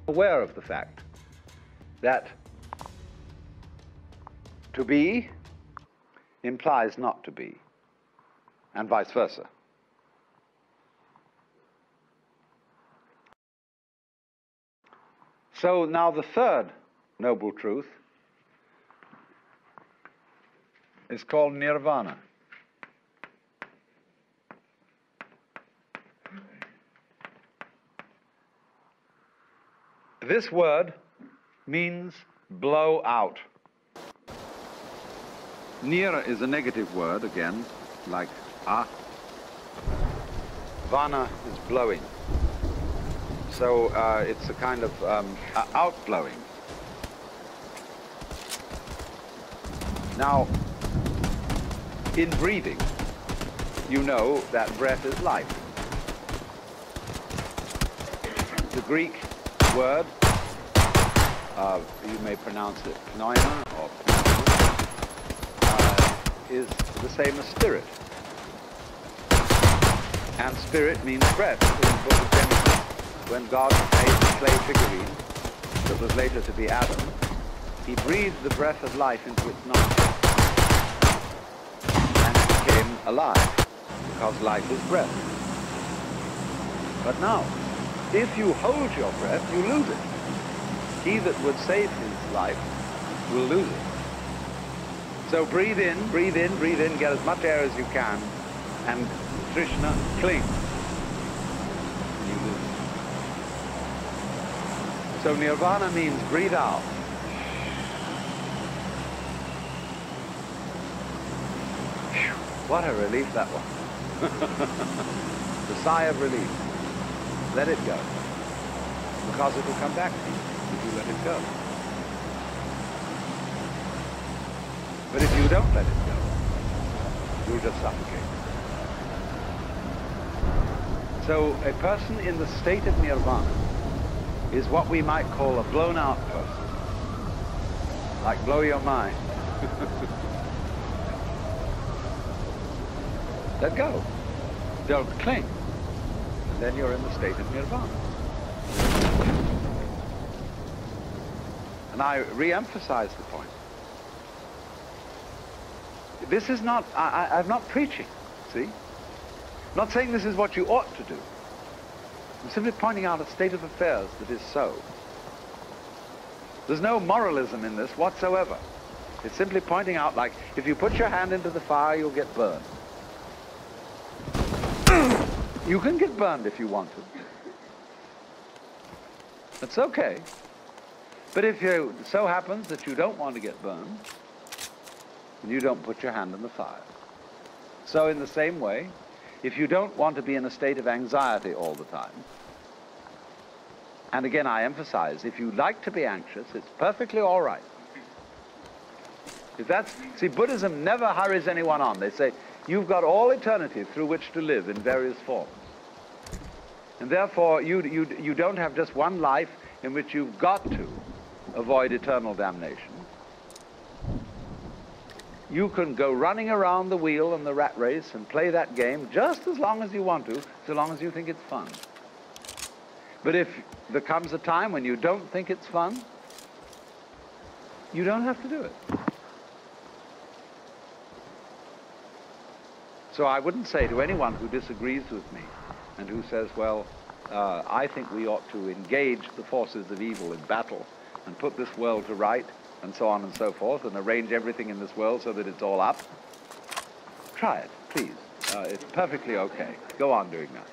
Aware of the fact that to be implies not to be, and vice versa. So now the third noble truth is called nirvana. This word means blow out. Nira is a negative word, again, like ah. Vana is blowing. So it's a kind of outblowing. Now, in breathing, you know that breath is life. The Greek word, you may pronounce it pneuma or pneuma, is the same as spirit. And spirit means breath. In the book of Genesis, when God made the clay figurine that was later to be Adam, he breathed the breath of life into its nostrils. And it became alive, because life is breath. But now, if you hold your breath, you lose it. He that would save his life will lose it. So breathe in, breathe in, breathe in, get as much air as you can, and Krishna cling. And you lose it. So nirvana means breathe out. What a relief that was. The sigh of relief. Let it go. Because it will come back to you if you let it go. But if you don't let it go, you'll just suffocate. So a person in the state of nirvana is what we might call a blown out person. Like blow your mind. Let go. Don't cling. And then you're in the state of nirvana. And I re-emphasize the point. This is not, I'm not preaching, see? I'm not saying this is what you ought to do. I'm simply pointing out a state of affairs that is so. There's no moralism in this whatsoever. It's simply pointing out, like, if you put your hand into the fire, you'll get burned. You can get burned if you want to. That's okay. But if it so happens that you don't want to get burned, you don't put your hand in the fire. So in the same way, if you don't want to be in a state of anxiety all the time, and again I emphasize, if you like to be anxious, it's perfectly all right. If that's, see, Buddhism never hurries anyone on. They say, you've got all eternity through which to live in various forms. And therefore, you don't have just one life in which you've got to avoid eternal damnation. You can go running around the wheel and the rat race and play that game just as long as you want to, so long as you think it's fun. But if there comes a time when you don't think it's fun, you don't have to do it. So I wouldn't say to anyone who disagrees with me and who says, well, I think we ought to engage the forces of evil in battle and put this world to right, and so on and so forth, and arrange everything in this world so that it's all up. Try it, please. It's perfectly okay. Go on doing that.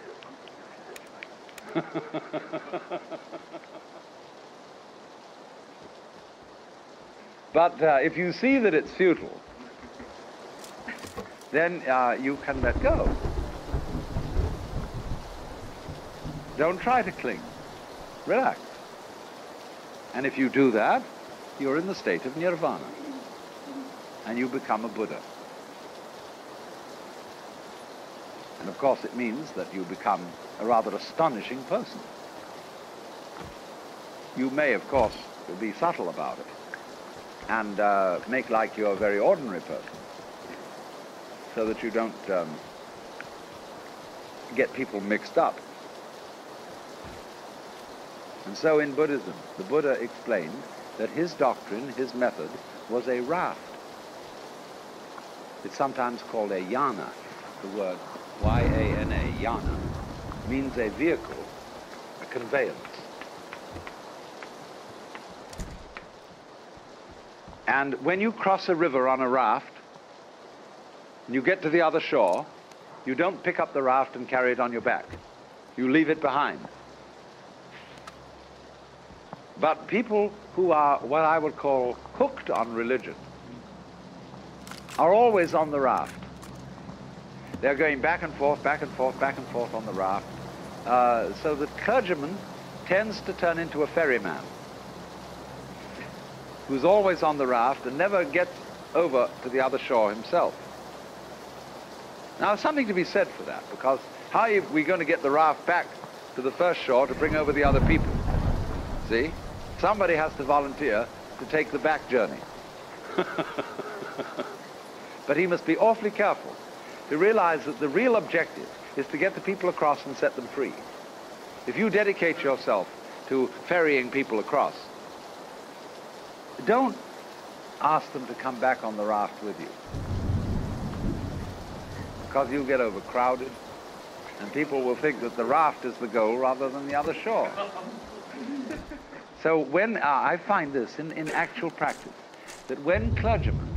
But if you see that it's futile, then you can let go. Don't try to cling. Relax. And if you do that, you're in the state of nirvana. And you become a Buddha. And of course it means that you become a rather astonishing person. You may, of course, be subtle about it and make like you're a very ordinary person so that you don't get people mixed up. And so in Buddhism, the Buddha explained that his doctrine, his method, was a raft. It's sometimes called a yana. The word Y-A-N-A, yana, means a vehicle, a conveyance. And when you cross a river on a raft, and you get to the other shore, you don't pick up the raft and carry it on your back. You leave it behind. But people who are what I would call hooked on religion are always on the raft. They're going back and forth, back and forth, back and forth on the raft. So the clergyman tends to turn into a ferryman who's always on the raft and never gets over to the other shore himself. Now, there's something to be said for that, because how are we going to get the raft back to the first shore to bring over the other people? See? Somebody has to volunteer to take the back journey. But he must be awfully careful to realize that the real objective is to get the people across and set them free. If you dedicate yourself to ferrying people across, don't ask them to come back on the raft with you, because you'll get overcrowded and people will think that the raft is the goal rather than the other shore. So when I find this in actual practice, that when clergymen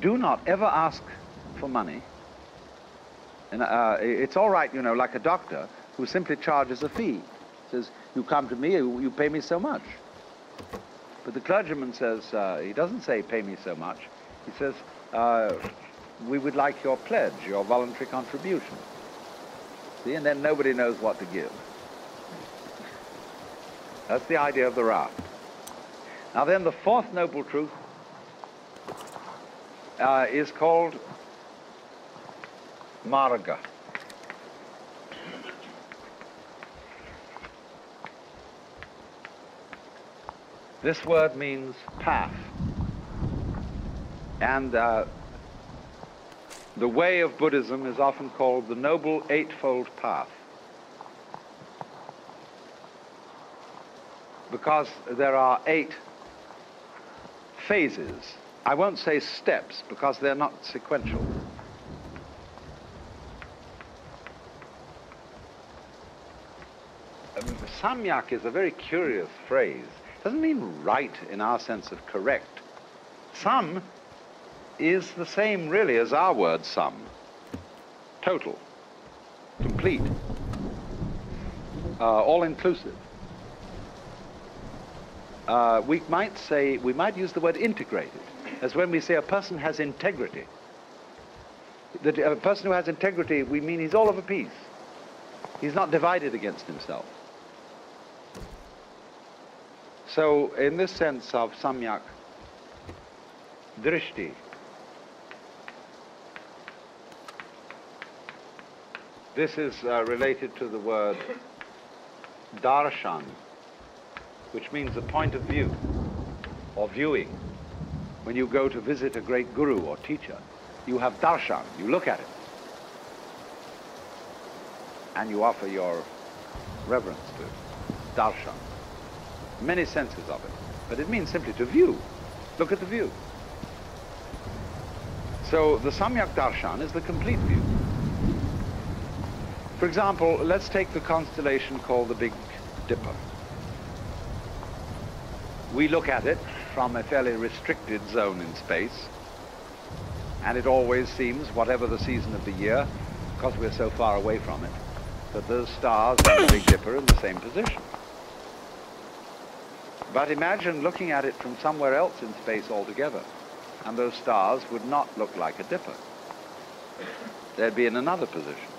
do not ever ask for money, and it's all right, you know, like a doctor who simply charges a fee. Says, you come to me, you pay me so much. But the clergyman says, he doesn't say pay me so much. He says, we would like your pledge, your voluntary contribution. See, and then nobody knows what to give. That's the idea of the raft. Now then, the fourth noble truth is called marga. This word means path. And the way of Buddhism is often called the Noble Eightfold Path, because there are 8 phases. I won't say steps, because they're not sequential. Samyak is a very curious phrase. It doesn't mean right in our sense of correct. Sam is the same really as our word sum. Total, complete, all-inclusive. We might use the word integrated, as when we say a person has integrity. That a person who has integrity, we mean he's all of a piece. He's not divided against himself. So in this sense of samyak drishti, this is related to the word darshan, which means a point of view or viewing. When you go to visit a great guru or teacher, you have darshan, you look at it, and you offer your reverence to it. Darshan. Many senses of it, but it means simply to view. Look at the view. So the Samyak Darshan is the complete view. For example, let's take the constellation called the Big Dipper. We look at it from a fairly restricted zone in space, and it always seems, whatever the season of the year, because we're so far away from it, that those stars and the Big Dipper are in the same position. But imagine looking at it from somewhere else in space altogether, and those stars would not look like a dipper. They'd be in another position.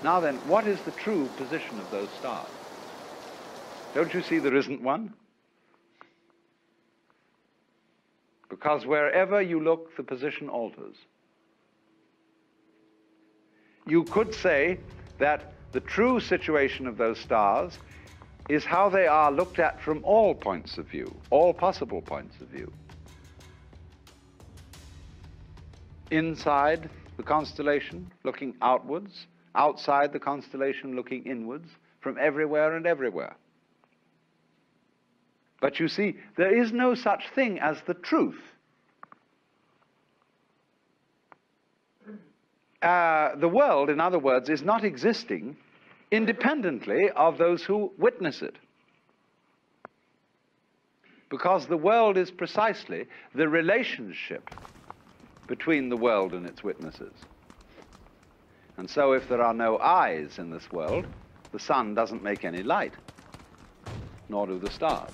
Now then, what is the true position of those stars? Don't you see there isn't one? Because wherever you look, the position alters. You could say that the true situation of those stars is how they are looked at from all points of view, all possible points of view. Inside the constellation, looking outwards, outside the constellation, looking inwards, from everywhere and everywhere. But you see, there is no such thing as the truth. The world, in other words, is not existing independently of those who witness it. Because the world is precisely the relationship between the world and its witnesses. And so if there are no eyes in this world, the sun doesn't make any light, nor do the stars.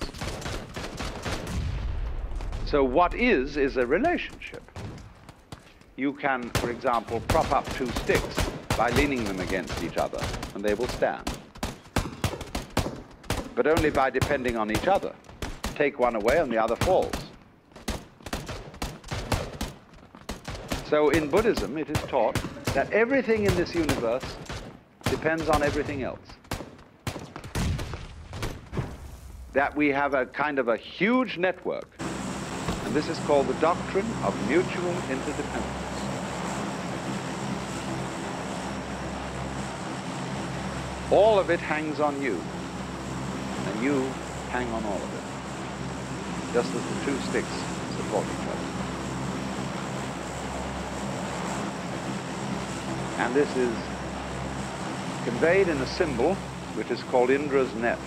So what is a relationship. You can, for example, prop up two sticks by leaning them against each other, and they will stand. But only by depending on each other. Take one away and the other falls. So in Buddhism, it is taught that everything in this universe depends on everything else. That we have a kind of a huge network, and this is called the doctrine of mutual interdependence. All of it hangs on you, and you hang on all of it, just as the two sticks support each other. And this is conveyed in a symbol which is called Indra's net.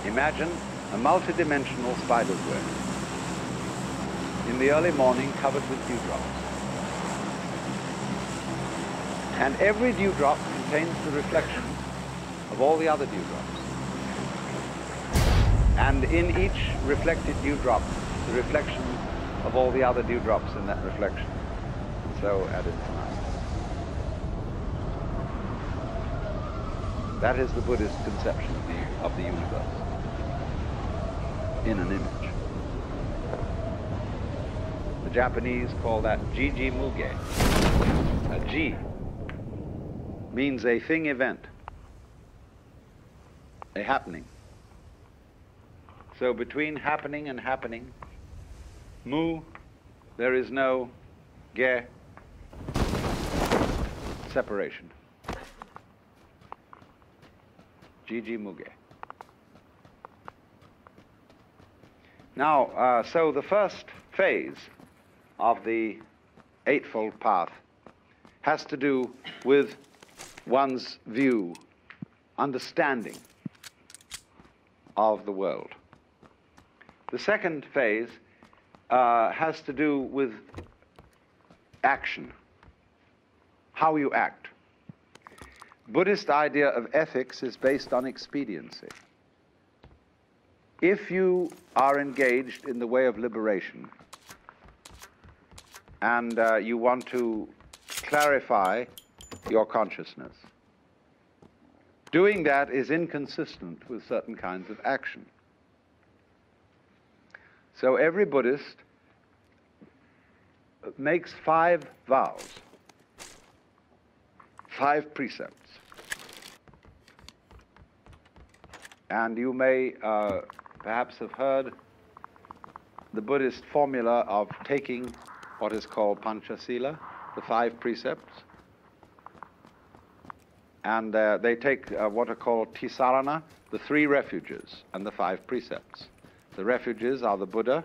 Imagine a multidimensional spider's web in the early morning covered with dewdrops. And every dewdrop contains the reflection of all the other dewdrops. And in each reflected dewdrop, the reflection of all the other dewdrops in that reflection. So at infinitum. That is the Buddhist conception of the universe in an image. The Japanese call that Jiji Muge. A Ji means a thing event, a happening. So between happening and happening, mu, there is no ge, separation. Jiji Muge. Now, so the first phase of the Eightfold Path has to do with one's view, understanding of the world. The second phase has to do with action, how you act. Buddhist idea of ethics is based on expediency. If you are engaged in the way of liberation and you want to clarify your consciousness, doing that is inconsistent with certain kinds of action. So every Buddhist makes 5 vows, 5 precepts. And you may perhaps have heard the Buddhist formula of taking what is called Panchasila, the 5 precepts. And they take what are called Tisarana, the 3 refuges, and the 5 precepts. The refuges are the Buddha,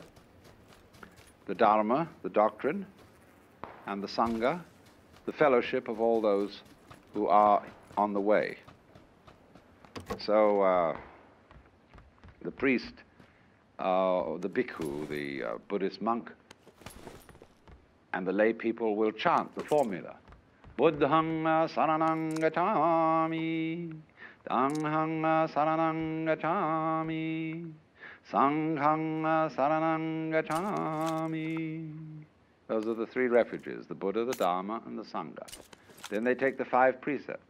the Dharma, the doctrine, and the Sangha, the fellowship of all those who are on the way. So the priest, the bhikkhu, the Buddhist monk, and the lay people will chant the formula. Buddhang saranang gacchami, Dhanghang saranang gacchami, Sanghang saranang gacchami. Those are the 3 refuges, the Buddha, the Dharma, and the Sangha. Then they take the 5 precepts.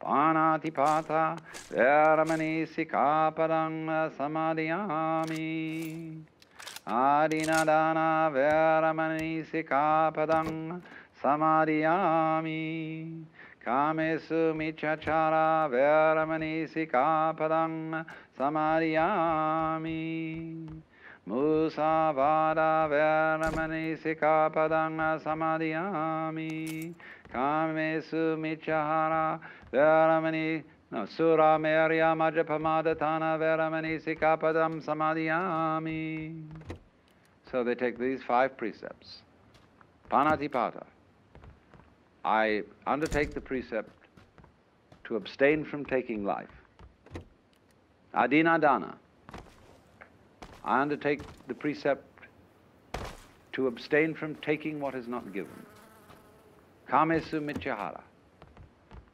Panatipata veramani sikapadang samadhiyami. Adinadana veramani sikapadang samadhiyami. Kamesu michachara veramani sikapadang samadhiyami. Musavada veramani sikapadang samadhiyami. Kamesu michahara veramani No, Sura Merya Majapamadatana Veramani Sikapadam Samadhyami. So they take these 5 precepts. Panatipata. I undertake the precept to abstain from taking life. Adinadana. I undertake the precept to abstain from taking what is not given. Kamesu Mityahara.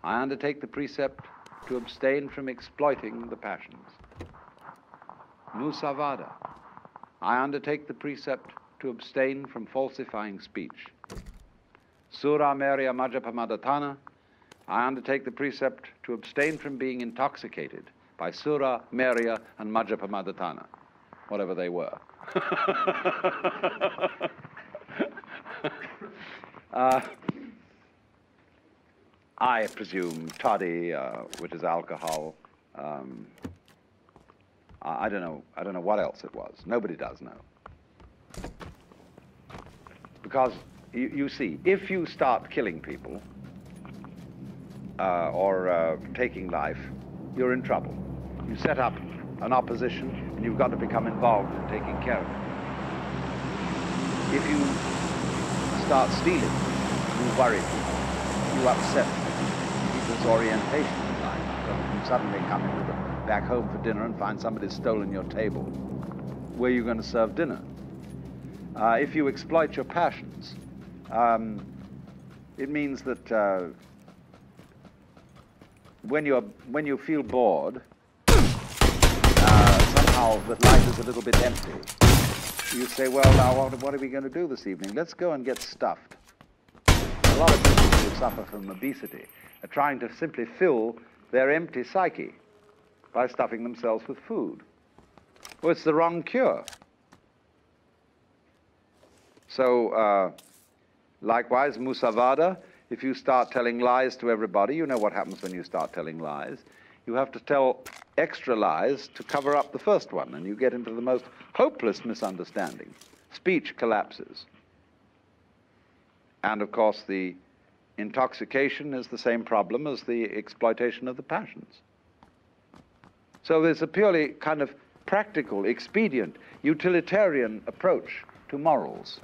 I undertake the precept to abstain from exploiting the passions. Musavada. I undertake the precept to abstain from falsifying speech. Sura Merya Majapamadatana. I undertake the precept to abstain from being intoxicated by Sura, Merya, and Majapamadatana, whatever they were. I presume toddy, which is alcohol. I don't know what else it was. Nobody does know. Because you see, if you start killing people or taking life, you're in trouble. You set up an opposition, and you've got to become involved in taking care of it. If you start stealing, you worry people. You upset people's orientation in life. So you suddenly come back home for dinner and find somebody's stolen your table. Where are you going to serve dinner? If you exploit your passions, it means that when you feel bored, somehow that life is a little bit empty. You say, well, now what are we going to do this evening? Let's go and get stuffed. A lot of people who suffer from obesity are trying to simply fill their empty psyche by stuffing themselves with food. Well, it's the wrong cure. So, likewise, musavada, if you start telling lies to everybody, you know what happens when you start telling lies. You have to tell extra lies to cover up the first one, and you get into the most hopeless misunderstanding. Speech collapses. And, of course, the intoxication is the same problem as the exploitation of the passions. So there's a purely kind of practical, expedient, utilitarian approach to morals.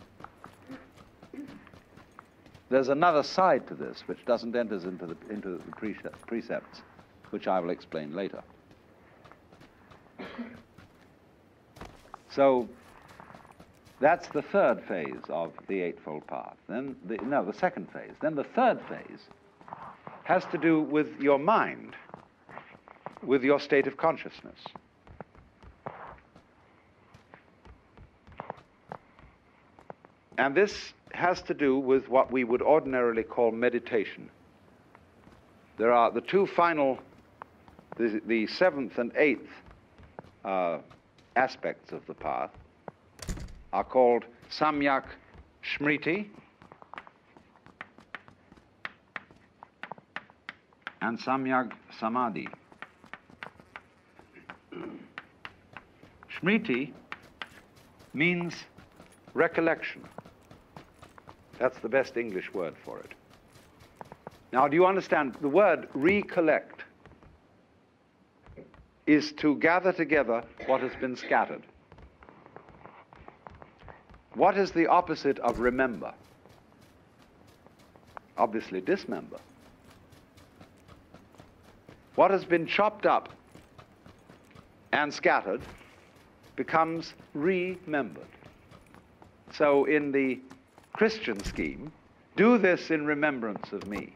There's another side to this which doesn't enter into the precepts, which I will explain later. So that's the third phase of the Eightfold Path. Then the second phase. Then the third phase has to do with your mind, with your state of consciousness. And this has to do with what we would ordinarily call meditation. There are the two final, the seventh and eighth aspects of the path are called samyak smriti and samyak samadhi. Smriti means recollection. That's the best English word for it. Now, do you understand? The word recollect is to gather together what has been scattered. What is the opposite of remember? Obviously, dismember. What has been chopped up and scattered becomes remembered. So in the Christian scheme, do this in remembrance of me.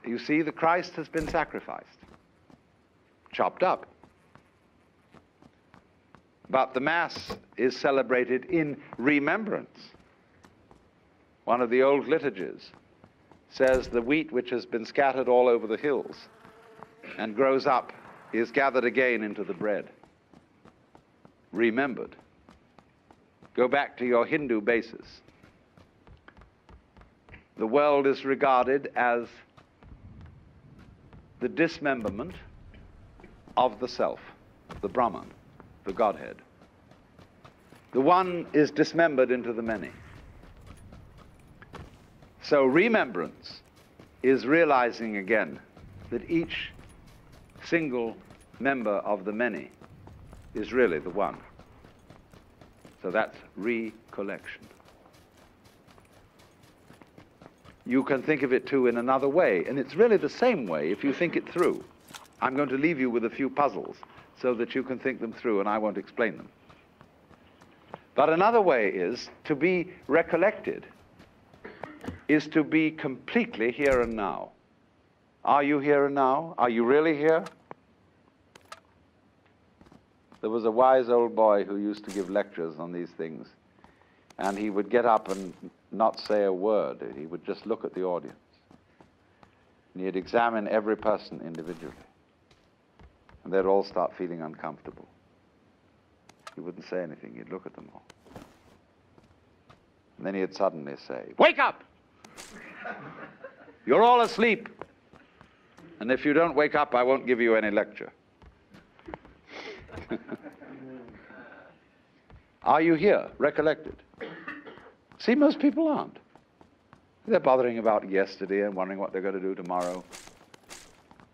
You see, the Christ has been sacrificed, chopped up. But the Mass is celebrated in remembrance. One of the old liturgies says the wheat which has been scattered all over the hills and grows up is gathered again into the bread. Remembered. Go back to your Hindu basis. The world is regarded as the dismemberment of the self, the Brahman, the Godhead. The one is dismembered into the many. So remembrance is realizing again that each single member of the many is really the one. So that's recollection. You can think of it too in another way, and it's really the same way if you think it through. I'm going to leave you with a few puzzles so that you can think them through, and I won't explain them. But another way is to be recollected is to be completely here and now. Are you here and now? Are you really here? There was a wise old boy who used to give lectures on these things, and he would get up and not say a word. He would just look at the audience. And he'd examine every person individually. And they'd all start feeling uncomfortable. He wouldn't say anything. He'd look at them all. And then he'd suddenly say, "Wake up! You're all asleep. And if you don't wake up, I won't give you any lecture." Are you here, recollected? See, most people aren't. They're bothering about yesterday and wondering what they're going to do tomorrow,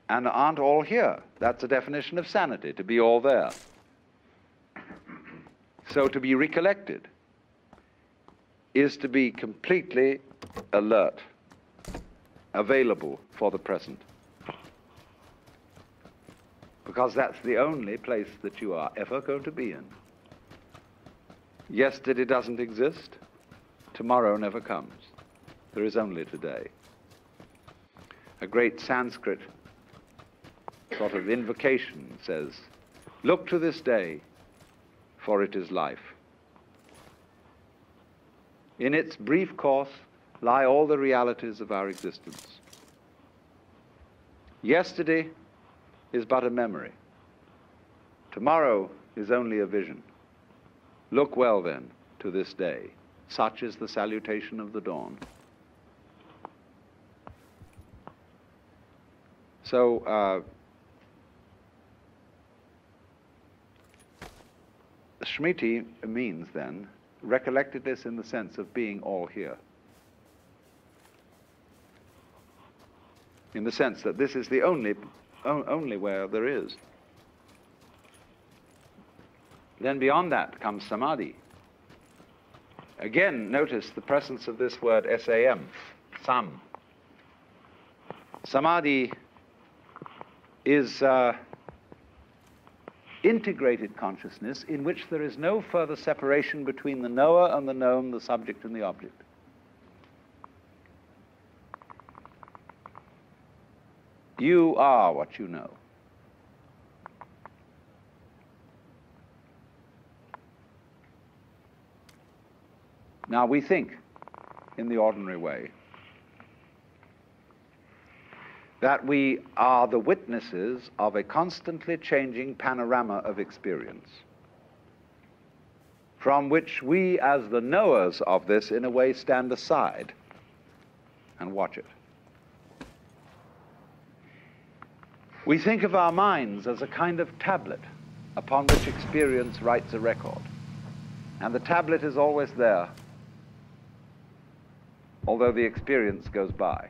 and aren't all here. That's the definition of sanity, to be all there. So to be recollected is to be completely alert, available for the present. Because that's the only place that you are ever going to be in. Yesterday doesn't exist. Tomorrow never comes. There is only today. A great Sanskrit sort of invocation says, "Look to this day, for it is life." In its brief course lie all the realities of our existence. Yesterday is but a memory. Tomorrow is only a vision. Look well, then, to this day. Such is the salutation of the dawn. So, Smriti means, then, recollectedness in the sense of being all here. In the sense that this is the only where there is. Then beyond that comes samadhi. Again, notice the presence of this word S-A-M, sam. Samadhi is integrated consciousness in which there is no further separation between the knower and the known, the subject and the object. You are what you know. Now we think, in the ordinary way, that we are the witnesses of a constantly changing panorama of experience, from which we, as the knowers of this, in a way stand aside and watch it. We think of our minds as a kind of tablet upon which experience writes a record, and the tablet is always there, although the experience goes by.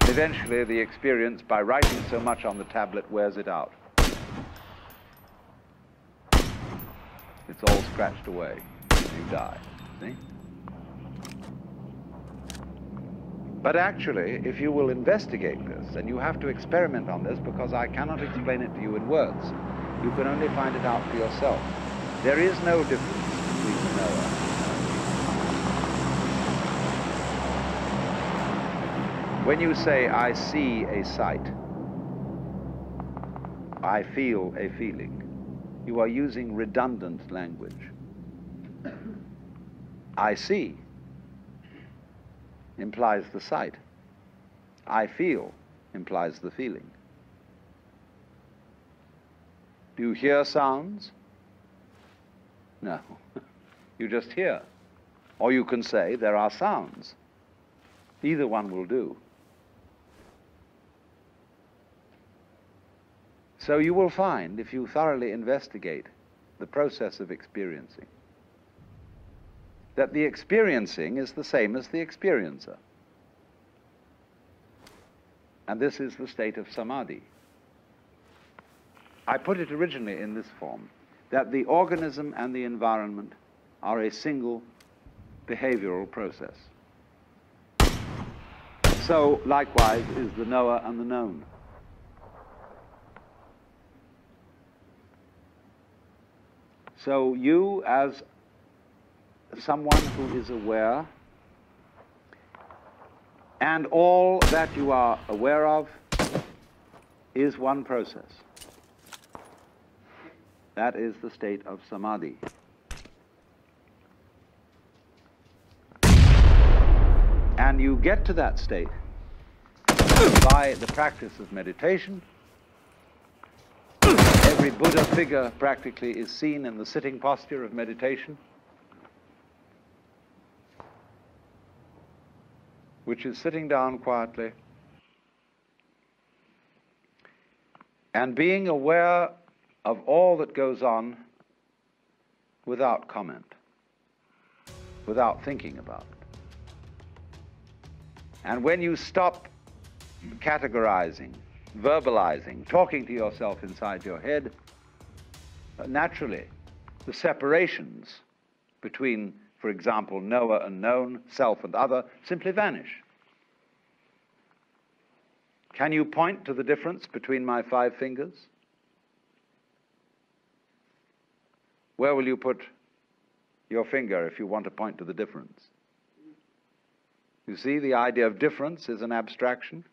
Eventually, the experience, by writing so much on the tablet, wears it out. It's all scratched away. You die, see? But actually, if you will investigate this, and you have to experiment on this because I cannot explain it to you in words, you can only find it out for yourself. There is no difference between the knower. When you say, I see a sight, I feel a feeling, you are using redundant language. I see implies the sight. I feel implies the feeling. Do you hear sounds? No. You just hear. Or you can say, there are sounds. Either one will do. So you will find, if you thoroughly investigate the process of experiencing, that the experiencing is the same as the experiencer. And this is the state of samadhi. I put it originally in this form, that the organism and the environment are a single behavioral process. So, likewise, is the knower and the known. So you, as someone who is aware, and all that you are aware of is one process. That is the state of samadhi. And you get to that state by the practice of meditation. Every Buddha figure practically is seen in the sitting posture of meditation, which is sitting down quietly and being aware of all that goes on without comment, without thinking about it. And when you stop categorizing, verbalizing, talking to yourself inside your head, naturally, the separations between, for example, knower and known, self and other, simply vanish. Can you point to the difference between my 5 fingers? Where will you put your finger if you want to point to the difference? You see, the idea of difference is an abstraction.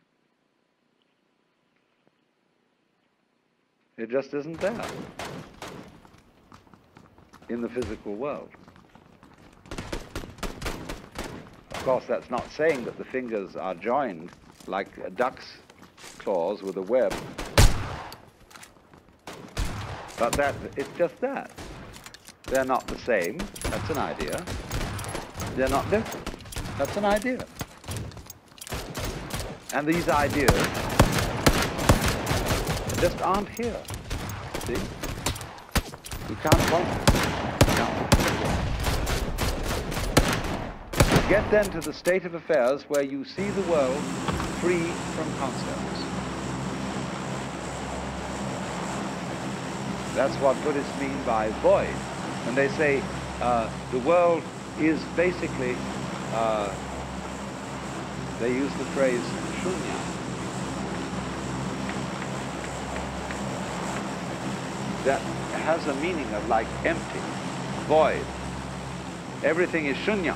It just isn't there in the physical world. Of course, that's not saying that the fingers are joined like a duck's claws with a web. But it's just that. They're not the same. That's an idea. They're not different. That's an idea. And these ideas just aren't here. See? You can't point them. Get then to the state of affairs where you see the world free from concepts. That's what Buddhists mean by void. When they say the world is basically, they use the phrase shunya. That has a meaning of like empty, void. Everything is shunya.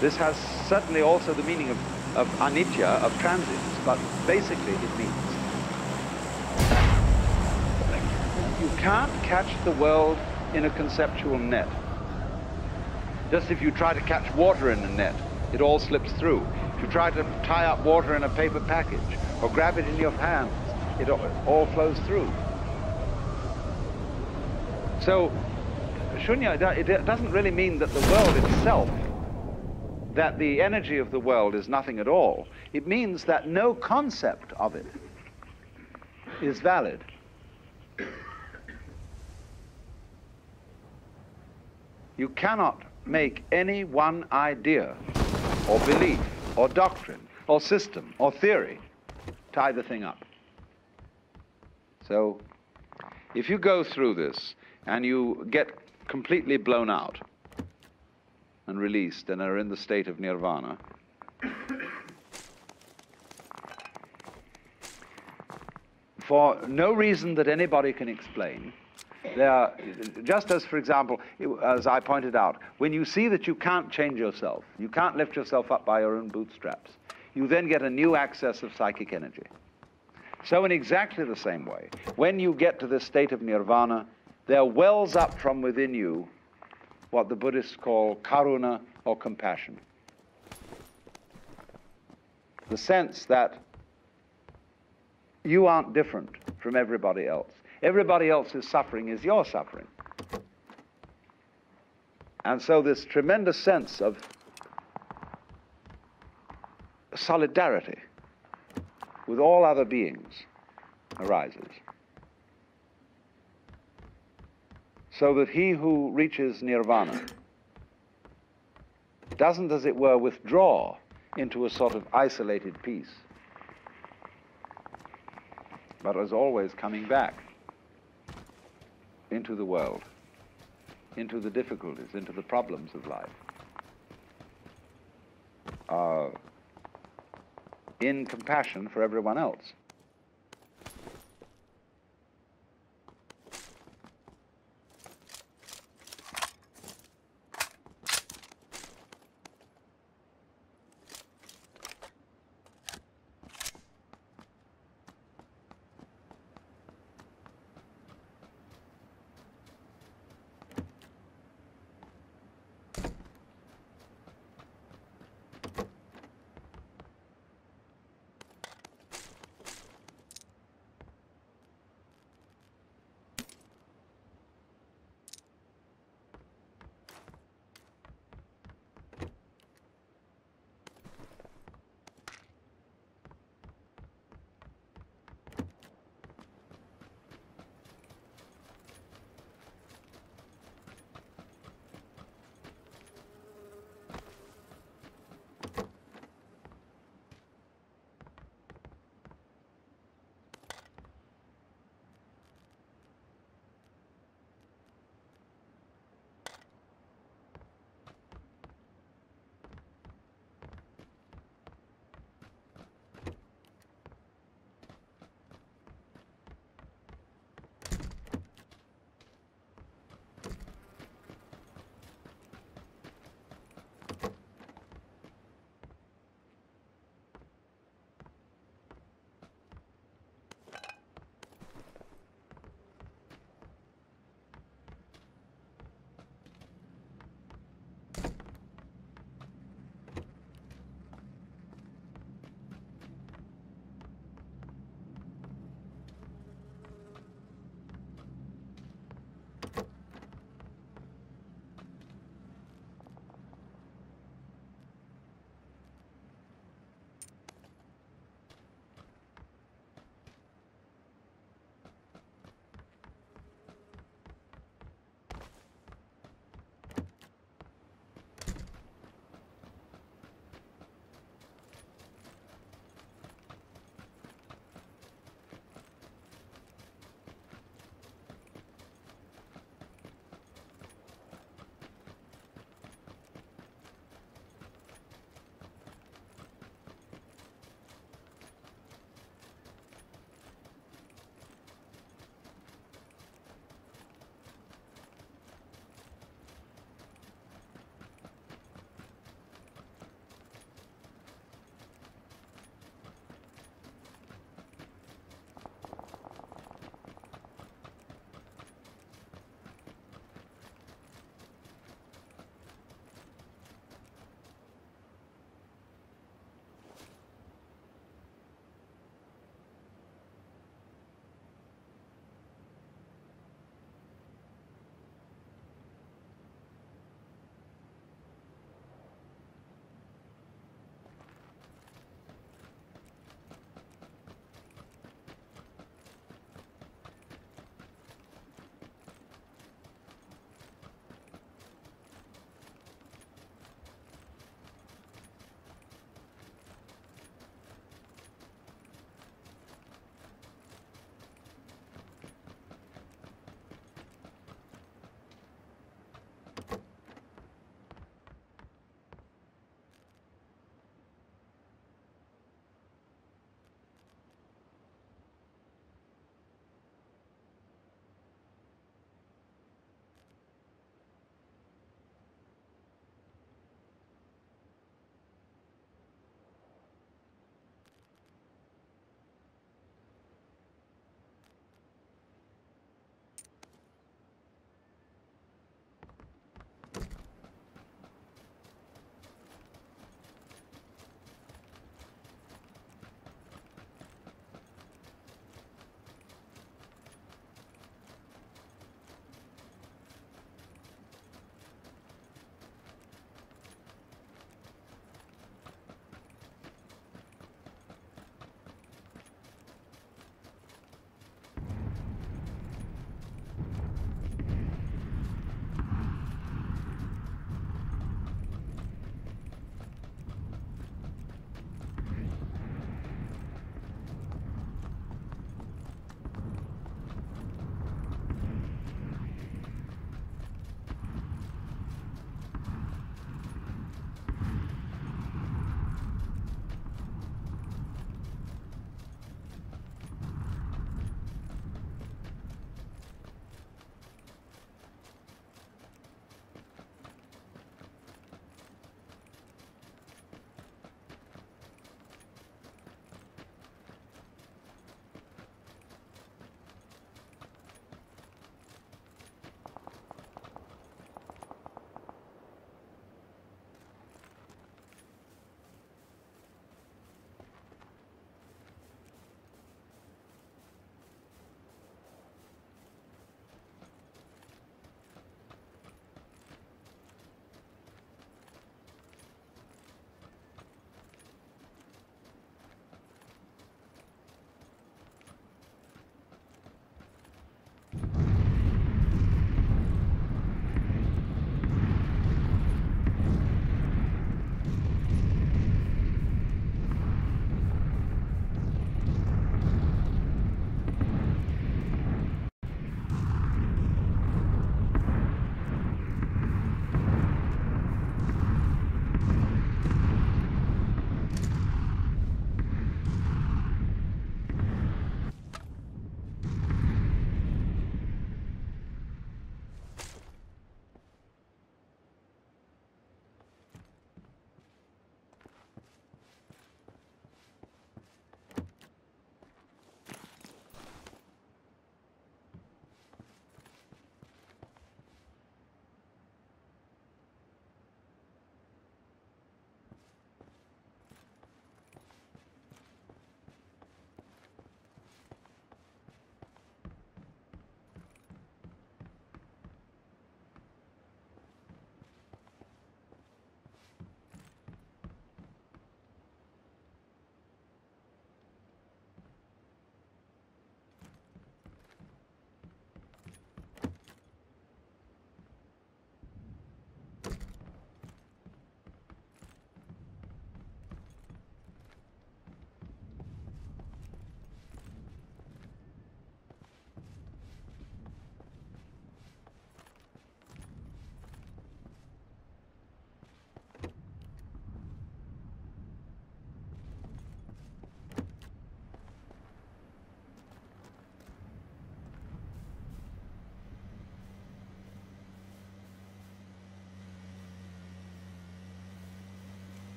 This has certainly also the meaning of anicca, of transience, but basically it means you can't catch the world in a conceptual net. Just if you try to catch water in a net, it all slips through. If you try to tie up water in a paper package or grab it in your hands, it all flows through. So, shunya, it doesn't really mean that the world itself, that the energy of the world is nothing at all. It means that no concept of it is valid. You cannot make any one idea or belief or doctrine or system or theory tie the thing up. So if you go through this and you get completely blown out and released and are in the state of nirvana, for no reason that anybody can explain, just as, for example, as I pointed out, when you see that you can't change yourself, you can't lift yourself up by your own bootstraps, you then get a new access of psychic energy. So in exactly the same way, when you get to this state of nirvana, there wells up from within you what the Buddhists call karuna, or compassion. The sense that you aren't different from everybody else. Everybody else's suffering is your suffering. And so this tremendous sense of solidarity with all other beings arises. So that he who reaches nirvana doesn't, as it were, withdraw into a sort of isolated peace. but is always coming back into the world, into the difficulties, into the problems of life, in compassion for everyone else.